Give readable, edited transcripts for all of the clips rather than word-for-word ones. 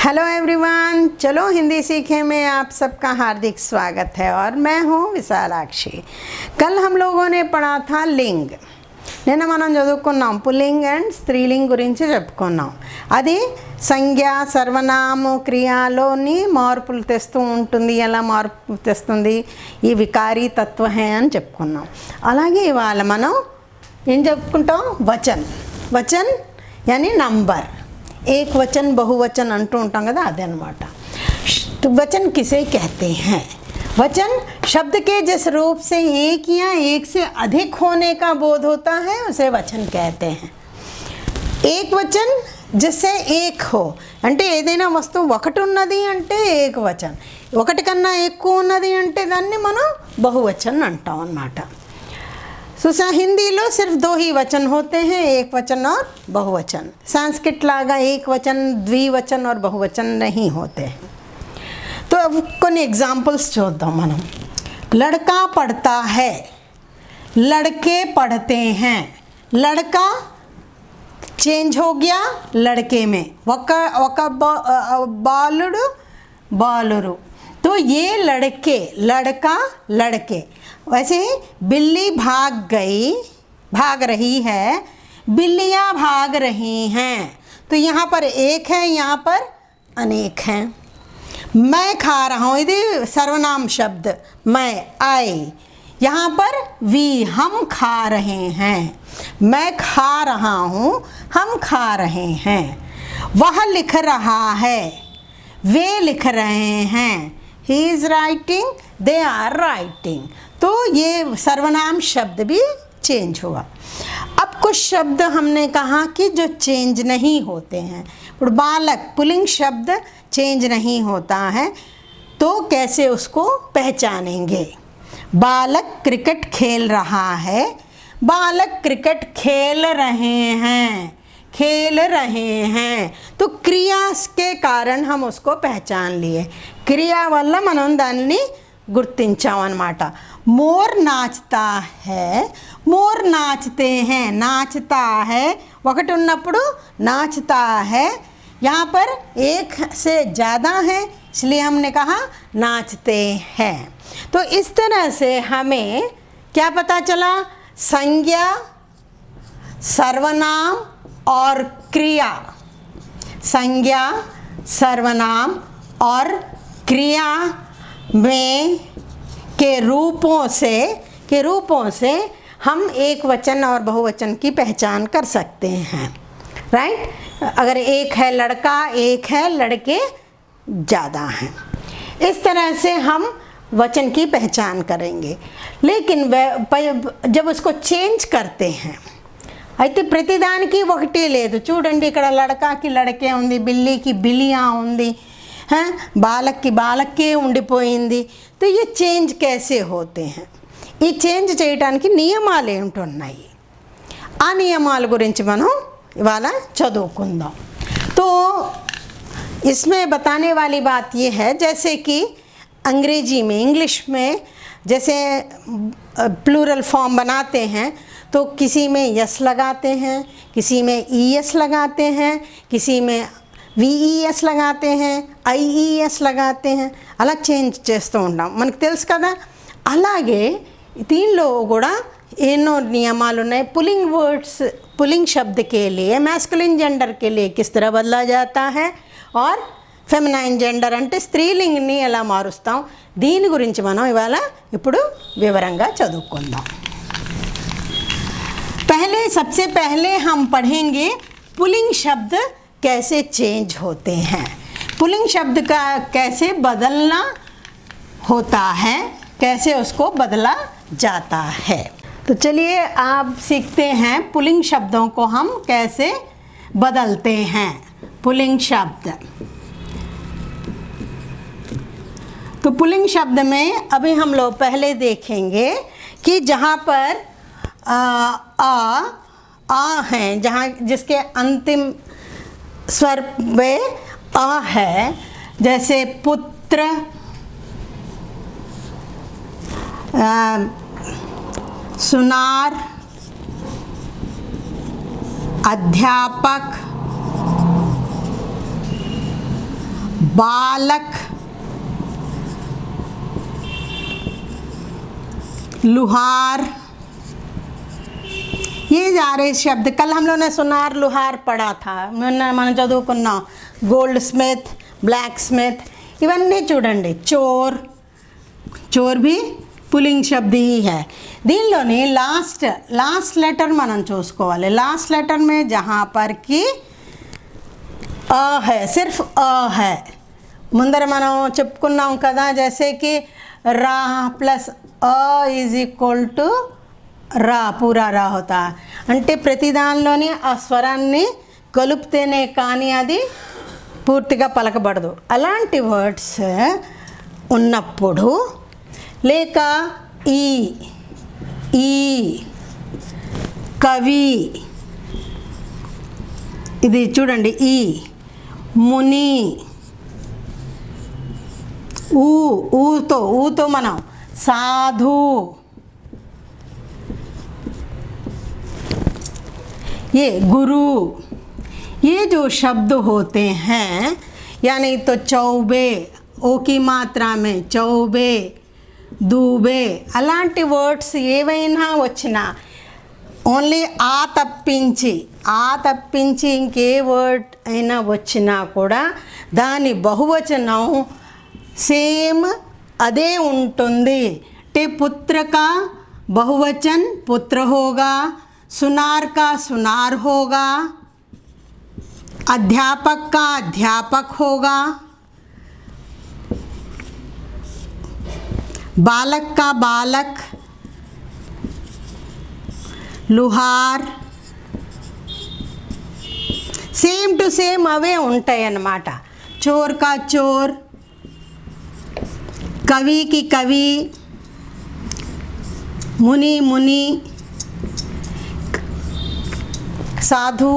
Hello everyone, चलो हिंदी सीखे में आप सबका हार्दिक स्वागत है और मैं हूँ विशालाक्षी। कल हम लोगों ने पढ़ा था लिंग। నేను మనం చదువుకున్నాం పుల్లింగ్ అండ్ స్త్రీలింగ్ గురించి చెప్పుకున్నాం. అది సంజ్ఞ సర్వనామ క్రియలోని మార్పులు తెస్తూ ఉంటుంది. ఎలా మార్పు తెస్తుంది? ఈ వికారీ తత్వమే అని చెప్పుకున్నాం. అలాగే ఇవాళ మనం ఏం చెప్పుకుంటాం? వచన్. వచన్ यानी నంబర్. एक वचन बहुवचन अंटू ఉంటాం కదా, అదే అన్నమాట. वचन किसे कहते हैं? वचन शब्द के जिस रूप से एक या एक से अधिक होने का बोध होता है उसे वचन कहते हैं. एक वचन जिससे एक हो అంటే ఏదైనా వస్తువు ఒకటి ఉన్నది అంటే ఏక వచన్, ఒకటి కన్నా ఎక్కువ ఉన్నది అంటే దాన్ని మనం బహువచన్ అంటాం అన్నమాట. हिंदी लो सिर्फ दो ही वचन होते हैं, एक वचन और बहुवचन. संस्कृत लागा एक वचन, द्विवचन और बहुवचन नहीं होते. तो अब కొన్ని एग्जांपल्स చూద్దాం మనం. लड़का पढ़ता है, लड़के पढ़ते हैं. लड़का चेंज हो गया लड़के में. ఒక బాలుడు బాలురు. तो ये लड़के, लड़का लड़के. वैसे ही बिल्ली भाग रही है, बिल्लियाँ भाग रही हैं. तो यहाँ पर एक है, यहाँ पर अनेक हैं. मैं खा रहा हूँ, यदि सर्वनाम शब्द मैं, आई. यहाँ पर वी, हम खा रहे हैं. मैं खा रहा हूँ, हम खा रहे हैं. वह लिख रहा है, वे लिख रहे हैं. He is writing, they are writing. तो ये सर्वनाम शब्द भी चेंज हुआ. अब कुछ शब्द हमने कहा कि जो चेंज नहीं होते हैं. बालक पुल्लिंग शब्द चेंज नहीं होता है, तो कैसे उसको पहचानेंगे? बालक क्रिकेट खेल रहा है, बालक क्रिकेट खेल रहे हैं, खेल रहे हैं. तो क्रिया के कारण हम उसको पहचान लिए. क्रिया वल्ल మనం దాన్ని గుర్తించామన్నమాట. मोर नाचता है, मोर नाचते हैं. नाचता है ఒకటి ఉన్నప్పుడు नाचता है. यहाँ पर एक से ज़्यादा है इसलिए हमने कहा नाचते हैं. तो इस तरह से हमें क्या पता चला? संज्ञा, सर्वनाम और क्रिया. संज्ञा, सर्वनाम और क्रिया में के रूपों से हम एक वचन और बहुवचन की पहचान कर सकते हैं. राइट? अगर एक है लड़का, एक है लड़के ज़्यादा हैं. इस तरह से हम वचन की पहचान करेंगे. लेकिन जब उसको चेंज करते हैं అయితే ప్రతిదానికి ఒకటే లేదు. చూడండి, ఇక్కడ లడకాకి లడకే ఉంది, బిల్లీకి బిలియా ఉంది, బాలక్కి బాలక్కే ఉండిపోయింది. तो ये चेंज कैसे होते हैं? ఈ చేంజ్ చేయడానికి నియమాలు ఏమిటున్నాయి? ఆ నియమాల గురించి మనం ఇవాళ చదువుకుందాం. तो इसमें बताने वाली बात ये है, जैसे कि अंग्रेजी में, इंग्लिश में जैसे प्लूरल फॉर्म बनाते हैं तो किसी में यस लगाते हैं, किसी में ईएस लगाते हैं, किसी में VES लगाते हैं, IES लगाते हैं. అలా చేంజ్ చేస్తూ ఉంటాం. మనకు తెలుసు కదా. అలాగే దీనిలో కూడా ఎన్నో నియమాలు ఉన్నాయి. पुलिंग वर्ड्स, पुलिंग शब्द के लिए मैस्कुलिन जेंडर के लिए किस तरह बदला जाता है और फेमिनाइन जेंडर అంటే స్త్రీలింగ్ని ఎలా మారుస్తాం, దీని గురించి మనం ఇవాళ ఇప్పుడు వివరంగా చదువుకుందాం. सबसे पहले हम पढ़ेंगे पुल्लिंग शब्द कैसे चेंज होते हैं. पुल्लिंग शब्द का कैसे बदलना होता है, कैसे उसको बदला जाता है. तो चलिए आप सीखते हैं पुल्लिंग शब्दों को हम कैसे बदलते हैं. पुल्लिंग शब्द. तो पुल्लिंग शब्द में अभी हम लोग पहले देखेंगे कि जहाँ पर आ हैं, जहाँ जिसके अंतिम स्वर वे आ है, जैसे पुत्र, सुनार, अध्यापक, बालक, लुहार, ये जा रहे शब्द। कल हम लोगों ने सुनार लुहार पढ़ा था, మనం చదువుకున్నాం। గోల్డ్ స్మిత్, బ్లాక్ స్మిత్, ఇవన్నీ చూడండి। చోర్, చోర్ भी పుల్లింగ్ शब्द ही है। దీనిలోని లాస్ట్ లెటర్ మనం చూసుకోవాలి। లాస్ట్ లెటర్ में जहाँ पर कि अ है, सिर्फ अ है। ముందర మనం చెప్పుకున్నాం కదా, जैसे कि रा plus a is equal to రా, పూరా రా होता है। అంటే ప్రతి దానిలోని ఆ స్వరాన్ని కలుపుతేనే కానీ అది పూర్తిగా పలకబడదు। అలాంటి వర్డ్స్ ఉన్నప్పుడు లేక ఈ కవి, ఇది చూడండి, ఈ ముని, ఊతో మనం साधु, ये गुरु, ये जो शब्द होते हैं, यानी तो चौबे, ओ की मात्रा में चौबे, दूबे, అలాంటి వర్డ్స్ ఏవైనా వచ్చినా ఓన్లీ ఆ తప్పించి ఇంకే వర్డ్ అయినా వచ్చినా కూడా దాని బహువచనం సేమ్ అదే ఉంటుంది। टे पुत्र का बहुवचन पुत्र होगा, सुनार का सुनार होगा, अध्यापक का अध्यापक होगा, बालक का बालक, लुहार, సేమ్ టు సేమ్ అవే ఉంటాయి అన్నమాట। చోర్ కా చోర్, कवि की कवि, मुनि मुनि, साधु,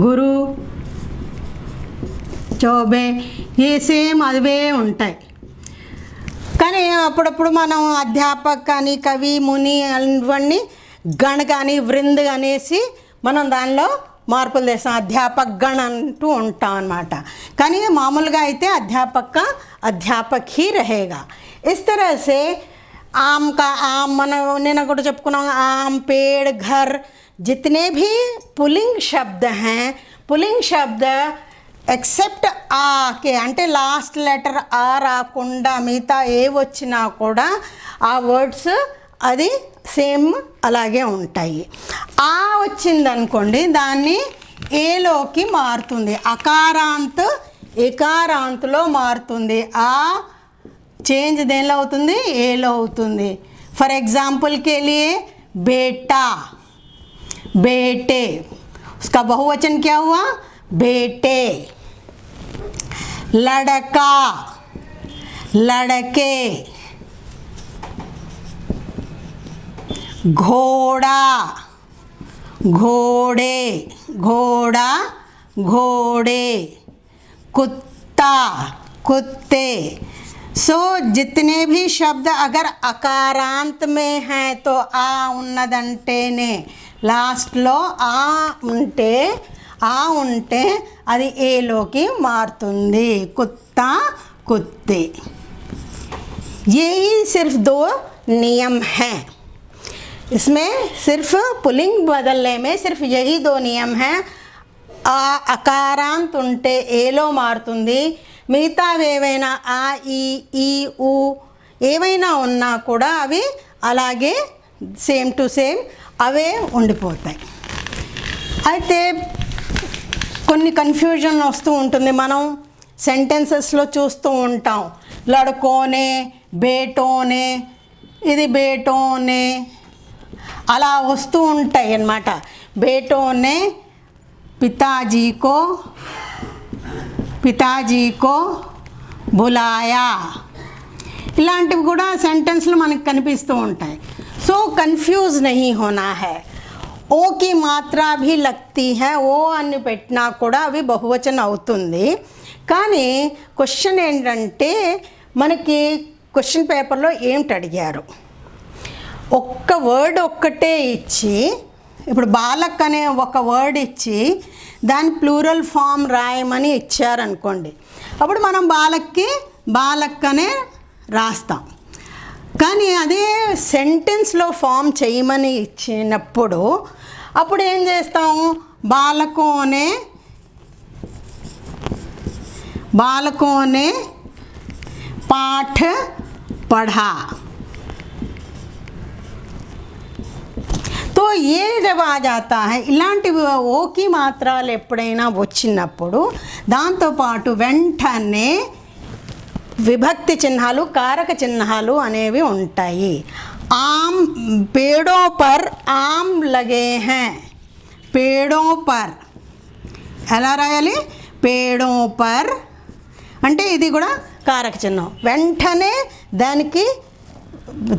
गुरु, చౌబే, ఏ సేమ్ అవే ఉంటాయి। కానీ అప్పుడప్పుడు మనం అధ్యాపక్ కానీ కవి ముని అవన్నీ గణ కానీ వృంద్ అనేసి మనం దానిలో మార్పులు చేస్తాం, అధ్యాపక్ గణ అంటూ ఉంటాం అన్నమాట। కానీ మామూలుగా అయితే అధ్యాపక్ ही रहेगा। इस तरह से आम का आम, మనం నేను కూడా చెప్పుకున్నాం, आम, पेड़, घर, जितने भी पुल्लिंग शब्द हैं, पुल्लिंग शब्द एक्सेप्ट आ के, అంటే లాస్ట్ లెటర్ ఆ రాకుండా మిగతా ఏ వచ్చినా కూడా ఆ వర్డ్స్ అది సేమ్ అలాగే ఉంటాయి। ఆ వచ్చిందనుకోండి దాన్ని ఏలోకి మారుతుంది, అకారాంత్ ఎకారాంత్లో మారుతుంది। ఆ చేంజ్ దేనిలో అవుతుంది, ఏలో అవుతుంది। ఫర్ एग्जांपल के लिए बेटा, बेटे, उसका बहुवचन क्या हुआ, बेटे। लड़का, लड़के, घोड़ा, घोड़े, घोड़ा, घोड़े, कुत्ता, कुत्ते। सो जितने भी शब्द अगर अकारांत में हैं तो आ ఉన్నదంటేనే లాస్ట్లో ఆ ఉంటే అది ఏలోకి మారుతుంది। కుత్తా, కుత్తే। यही सिर्फ 2 नियम हैं, इसमें सिर्फ पुल्लिंग बदलने में सिर्फ यही 2 नियम हैं। అకారాంత్ ఉంటే ఏలో మారుతుంది, మిగతావి ఏవైనా ఆ ఈ ఊ ఏవైనా ఉన్నా కూడా అవి అలాగే సేమ్ టు సేమ్ అవే ఉండిపోతాయి। అయితే కొన్ని కన్ఫ్యూజన్ వస్తూ ఉంటుంది, మనం సెంటెన్సెస్లో చూస్తూ ఉంటాం, లడుకోనే, బేటోనే, ఇది బేటోనే అలా వస్తూ ఉంటాయి అన్నమాట। బేటోనే पिताजी को बुलाया, ఇలాంటివి కూడా సెంటెన్స్లో మనకు కనిపిస్తూ ఉంటాయి। సో కన్ఫ్యూజ్ नहीं होना है। ఓ की మాత్రా भी लगती है, ఓ అని పెట్టినా కూడా అవి బహువచనం అవుతుంది। కానీ క్వశ్చన్ ఏంటంటే మనకి క్వశ్చన్ పేపర్లో ఏమిటి అడిగారు, ఒక్క వర్డ్ ఒక్కటే ఇచ్చి ఇప్పుడు బాలక్ అనే ఒక వర్డ్ ఇచ్చి దాని ప్లూరల్ ఫామ్ రాయమని ఇచ్చారనుకోండి, అప్పుడు మనం బాలక్ అనే రాస్తాం. కానీ అదే సెంటెన్స్లో ఫామ్ చేయమని ఇచ్చినప్పుడు అప్పుడు ఏం చేస్తాము, बालकों ने पाठ पढ़ा. तो ये जब आ जाता है, ఇలాంటి ఓకి మాత్రాలు ఎప్పుడైనా వచ్చినప్పుడు దాంతోపాటు వెంటనే విభక్తి చిహ్నాలు, కారక చిహ్నాలు అనేవి ఉంటాయి. आम पेड़ों पर आम लगे हैं. पेड़ों पर ఎలా రాయాలి, पेड़ों पर అంటే ఇది కూడా కారక చిహ్నం. వెంటనే దానికి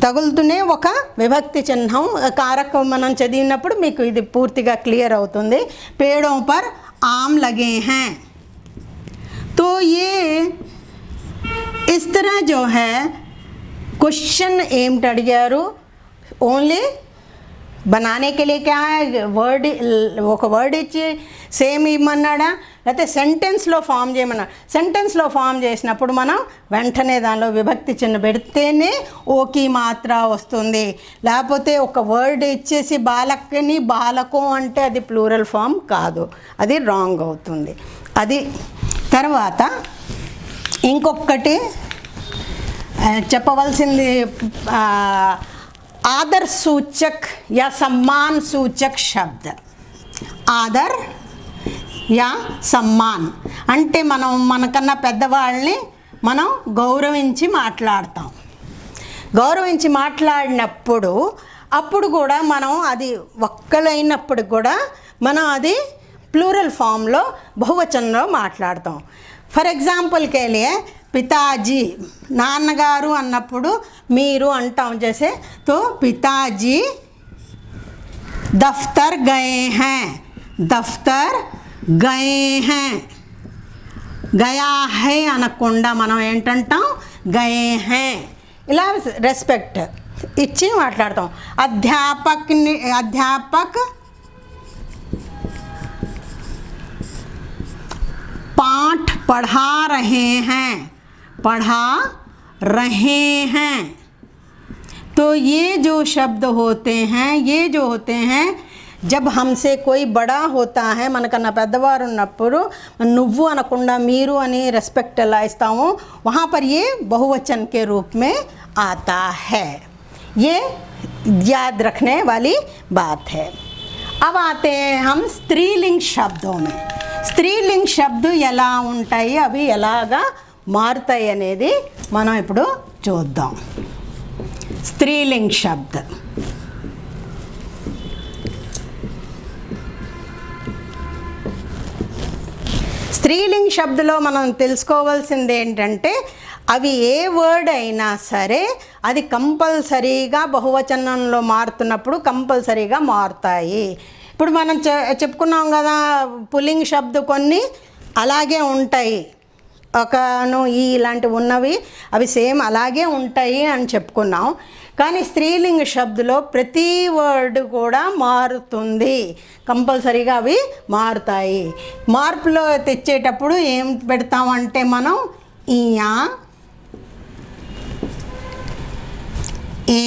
తగులుతూనే ఒక విభక్తి చిహ్నం, కారకం మనం చదివినప్పుడు మీకు ఇది పూర్తిగా క్లియర్ అవుతుంది. पेड़ों पर आम लगे हैं. तो ये इस तरह जो है क्वेश्चन ఏమిటి అడిగారు, ఓన్లీ बनाने के लिए क्या है, వర్డ్ ఒక వర్డ్ ఇచ్చి సేమ్ ఇమ్మన్నాడా, లేకపోతే సెంటెన్స్లో ఫామ్ చేయమన్నాడు. సెంటెన్స్లో ఫామ్ చేసినప్పుడు మనం వెంటనే దానిలో విభక్తి చిహ్నం పెడితేనే ఓకి మాత్ర వస్తుంది. లేకపోతే ఒక వర్డ్ ఇచ్చేసి బాలక్ని బాలకం అంటే అది ప్లూరల్ ఫామ్ కాదు, అది రాంగ్ అవుతుంది. అది తర్వాత ఇంకొకటి చెప్పవలసింది, आदर सूचक या सम्मान सूचक शब्द. ఆదర్ యా సమ్మాన్ అంటే మనం మనకన్నా పెద్దవాళ్ళని మనం గౌరవించి మాట్లాడతాం. గౌరవించి మాట్లాడినప్పుడు అప్పుడు కూడా మనం అది ఒక్కలైనప్పుడు కూడా మనం అది ప్లూరల్ ఫామ్లో బహువచనంలో మాట్లాడతాం. ఫర్ ఎగ్జాంపుల్కి లియే పితాజీ, నాన్నగారు అన్నప్పుడు మీరు అంటాం చేసే, తో పితాజీ దఫ్తర్ Gaye high, దఫ్తర్ Gaye high. Gaya high అనకుండా మనం ఏంటంటాం, గయే హై. ఇలా రెస్పెక్ట్ ఇచ్చి మాట్లాడతాం. అధ్యాపక్ पाठ पढ़ा रहे हैं, पढ़ा रहे हैं. तो ये जो शब्द होते हैं, ये जो होते हैं, जब हमसे कोई बड़ा होता है, మనకన్నా పెద్దవారు ఉన్నప్పుడు నువ్వు అనకుండా మీరు అని రెస్పెక్ట్ ఎలా ఇస్తామో वहाँ पर ये बहुवचन के रूप में आता है. ये याद रखने वाली बात है. अब आते हैं हम स्त्रीलिंग शब्दों में. స్త్రీలింగ్ శబ్దు ఎలా ఉంటాయి, అవి ఎలాగా మారుతాయి అనేది మనం ఇప్పుడు చూద్దాం. స్త్రీలింగ్ శబ్ద, స్త్రీలింగ్ శబ్దలో మనం తెలుసుకోవాల్సింది ఏంటంటే అవి ఏ వర్డ్ అయినా సరే అది కంపల్సరీగా బహువచనంలో మారుతున్నప్పుడు కంపల్సరీగా మారుతాయి. ఇప్పుడు మనం చెప్పుకున్నాం కదా, పుల్లింగ్ శబ్ద కొన్ని అలాగే ఉంటాయి, ఒకను ఇలాంటివి ఉన్నవి అవి సేమ్ అలాగే ఉంటాయి అని చెప్పుకున్నాం. కానీ స్త్రీలింగ శబ్దలో ప్రతి వర్డ్ కూడా మారుతుంది, కంపల్సరీగా అవి మారుతాయి. మార్పులో తెచ్చేటప్పుడు ఏం పెడతామంటే మనం ఇయా, ఏ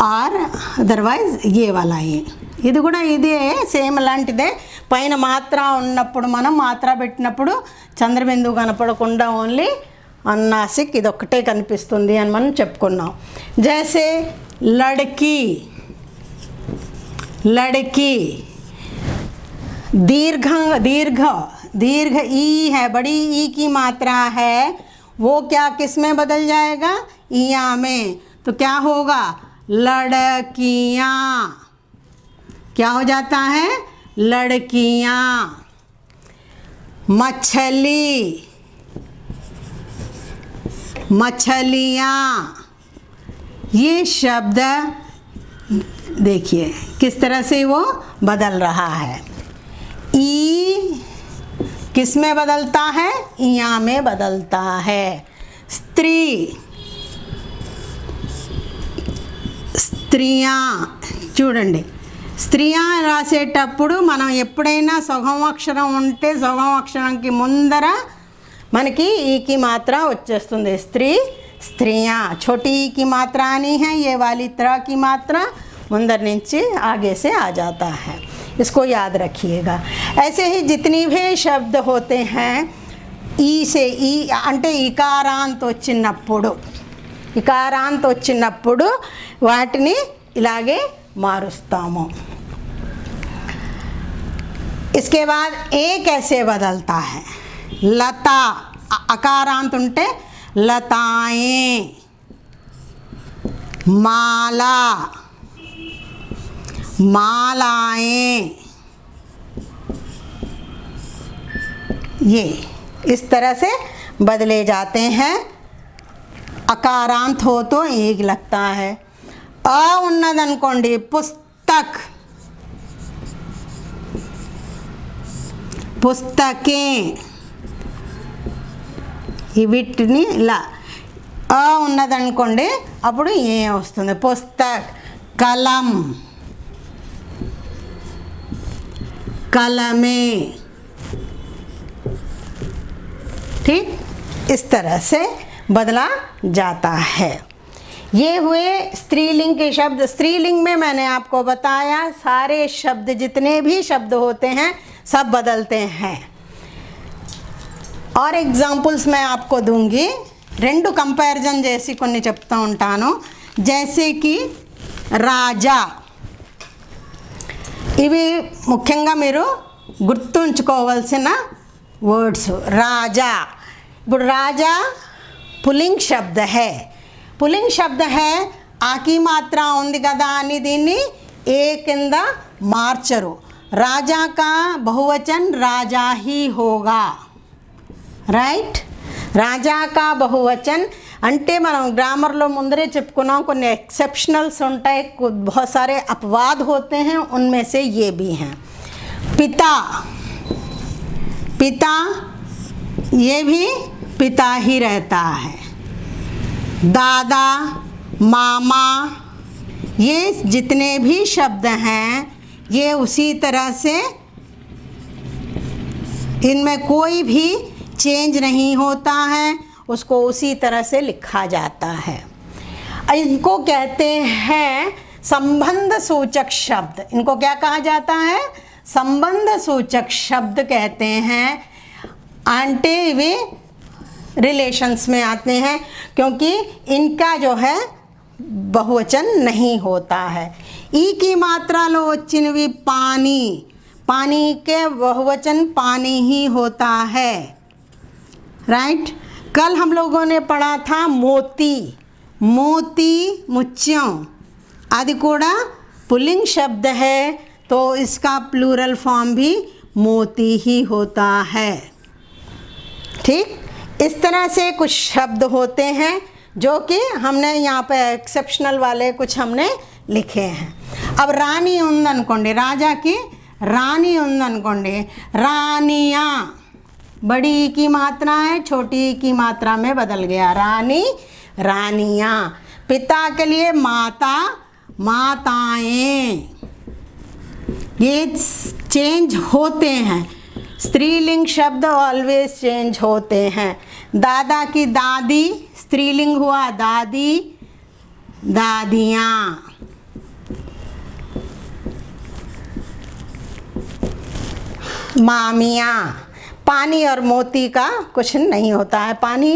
ఆర్ అదర్వైజ్ ఏ వాలా ఏ. ఇది కూడా ఇదే సేమ్ లాంటిదే. పైన మాత్ర ఉన్నప్పుడు మనం మాత్ర పెట్టినప్పుడు చంద్రబిందువు కనపడకుండా ఓన్లీ అన్నాసిక్ ఇదొక్కటే కనిపిస్తుంది అని మనం చెప్పుకున్నాం. జైసే లడ్కీ, లడ్కీ दीर्घ दीर्घ दीर्घ ई है, बड़ी ई की मात्रा है, वो क्या किस में बदल जाएगा, इया में. तो क्या होगा, लड़कियाँ. क्या हो जाता है, लड़कियाँ. मछली, मछलियाँ. ये शब्द देखिए किस तरह से वो बदल रहा है. ई किस में बदलता है, इया में बदलता है. स्त्री, स्त्रियाँ చూడండి, స్త్రీయా రాసేటప్పుడు మనం ఎప్పుడైనా సగం అక్షరం ఉంటే సగం అక్షరంకి ముందర మనకి ఈకి మాత్ర వచ్చేస్తుంది. స్త్రీ स्त्रियाँ, छोटी ई की मात्रा आनी है, ये वाली तरह की मात्रा मुंदर नीचे आगे से आ जाता है, इसको याद रखिएगा। ऐसे ही जितनी भी शब्द होते हैं ఈ से ఈ అంటే ఇకారాంత్ వచ్చినప్పుడు వాటిని ఇలాగే మారుస్తాము. इसके बाद ए कैसे बदलता है? लता, अकारांत ఉంటే लताएं, माला, मालाएं, ये इस तरह से बदले जाते हैं. अकारांत हो तो एक लगता है. अ ఉన్నదనుకోండి पुस्तक, पुस्तकें, వీటిని ఇలా అ ఉన్నదనుకోండి అప్పుడు ఏ వస్తుంది. పుస్తక్, కలం, कलमे, ठीक, इस तरह से बदला जाता है. ये हुए स्त्रीलिंग के शब्द. स्त्रीलिंग में मैंने आपको बताया सारे शब्द, जितने भी शब्द होते हैं सब बदलते हैं. और एग्जाम्पल्स मैं आपको दूंगी. రెండు కంపారిజన్ చేసి కొన్ని చెప్తూ ఉంటాను. జైసే కి రాజా, ఇవి ముఖ్యంగా మీరు గుర్తుంచుకోవాల్సిన వర్డ్స్. రాజా, ఇప్పుడు రాజా పుల్లింగ్ శబ్ద హై, పుల్లింగ్ శబ్ద హై, ఆకి మాత్ర ఉంది కదా అని దీన్ని ఏ కింద మార్చరు. రాజా కా బహువచన్ రాజా హీ హోగా, రైట్. రాజా కా బహువచన్ అంటే మనం గ్రామర్లో ముందరే చెప్పుకున్నాం, కొన్ని एक्सेप्शनल्स ఉంటాయి, बहुत सारे अपवाद होते हैं, उनमें से ये भी हैं. पिता, पिता, ये भी पिता ही रहता है. दादा, मामा, ये जितने भी शब्द हैं ये उसी तरह से, इनमें कोई भी चेंज नहीं होता है, उसको उसी तरह से लिखा जाता है. इनको कहते हैं संबंध सूचक शब्द. इनको क्या कहा जाता है? संबंध सूचक शब्द कहते हैं. आंटे वे रिलेशंस में आते हैं क्योंकि इनका जो है बहुवचन नहीं होता है. ई की मात्रा लो वच्चिनवी पानी, पानी के बहुवचन पानी ही होता है, राइट. कल हम लोगों ने पढ़ा था मोती, मोती, मुच्यों, आदि कोड़ा पुल्लिंग शब्द है तो इसका प्लूरल फॉर्म भी मोती ही होता है, ठीक. इस तरह से कुछ शब्द होते हैं जो कि हमने यहाँ पे एक्सेप्शनल वाले कुछ हमने लिखे हैं. अब रानी ఉందనుకోండి, राजा की रानी ఉందనుకోండి, रानियाँ, बड़ी ई की मात्रा है, छोटी ई की मात्रा में बदल गया, रानी, रानियाँ. पिता के लिए माता, माताएं, ये चेंज होते हैं. स्त्रीलिंग शब्द ऑलवेज चेंज होते हैं. दादा की दादी, स्त्रीलिंग हुआ दादी, दादियाँ. मामियाँ. पानी और मोती का कुछ नहीं होता है, पानी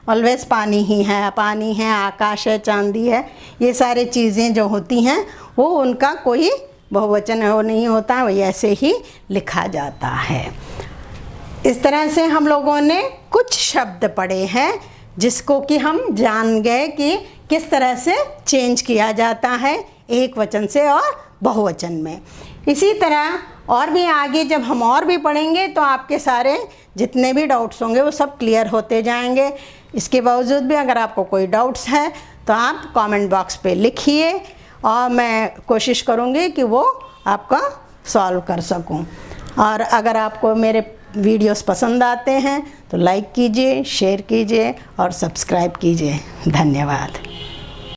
ऑलवेज पानी ही है, पानी है, आकाश है, चांदी है, ये सारी चीज़ें जो होती हैं वो उनका कोई बहुवचन वो नहीं होता, वो ऐसे ही लिखा जाता है. इस तरह से हम लोगों ने कुछ शब्द पढ़े हैं जिसको कि हम जान गए कि किस तरह से चेंज किया जाता है एक वचन से और बहुवचन में. इसी तरह और भी आगे जब हम और भी पढ़ेंगे तो आपके सारे जितने भी डाउट्स होंगे वो सब क्लियर होते जाएंगे. इसके बावजूद भी अगर आपको कोई डाउट्स है तो आप कमेंट बॉक्स पे लिखिए और मैं कोशिश करूँगी कि वो आपका सॉल्व कर सकूँ. और अगर आपको मेरे वीडियोस पसंद आते हैं तो लाइक कीजिए, शेयर कीजिए और सब्सक्राइब कीजिए. धन्यवाद.